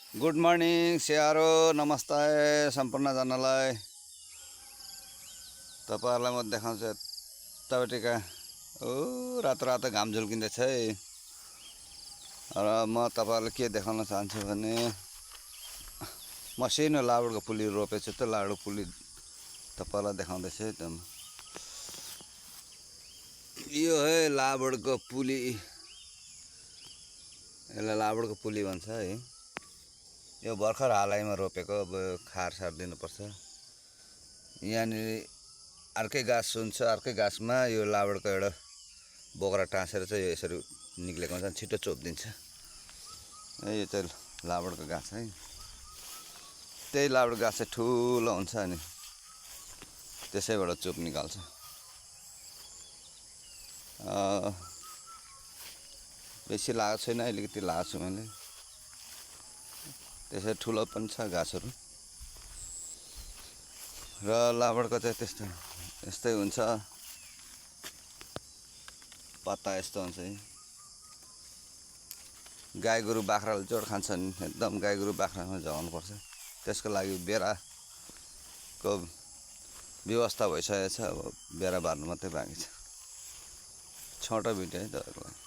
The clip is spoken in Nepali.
गुड मर्निङ स्याहारो नमस्ते सम्पूर्णजनालाई। तपाईँहरूलाई म देखाउँछु यतापट्टिका रातो रातो घाम झुल्किँदैछ है। र म तपाईँहरूलाई के देखाउन चाहन्छु भने मसिनो लाबरको पुली रोपेको छु। त्यो लाबरको पुली तपाईँलाई देखाउँदैछु है। एकदम यो है लाबरको पुली, यसलाई लाबरको पुली भन्छ है। यो भर्खर हालैमा रोपेको, अब खार सार दिनुपर्छ। यहाँनिर अर्कै गाछ हुन्छ, अर्कै गाछमा यो लाबरको एउटा बोक्रा टाँसेर चाहिँ यो यसरी निक्लेको हुन्छ, छिटो चोपिदिन्छ। यो चाहिँ लाबरको गाछ है। त्यही लाबरको गाछ चाहिँ ठुलो हुन्छ अनि त्यसैबाट चोप निकाल्छ। बेसी लगाएको छैन, अलिकति लगाएको छु मैले। त्यसै ठुलो पनि छ गाछहरू। र लाबरको चाहिँ यस्तै हुन्छ, पत्ता यस्तो हुन्छ है। गाई गोरु बाख्राले जोड खान्छन्, एकदम गाई गोरु बाख्रामा झगाउनु पर्छ। त्यसको लागि बेराको व्यवस्था भइसकेको छ। अब बेरा बार्नु मात्रै बाँकी छ। छोटो भिडियो है तपाईँहरूलाई।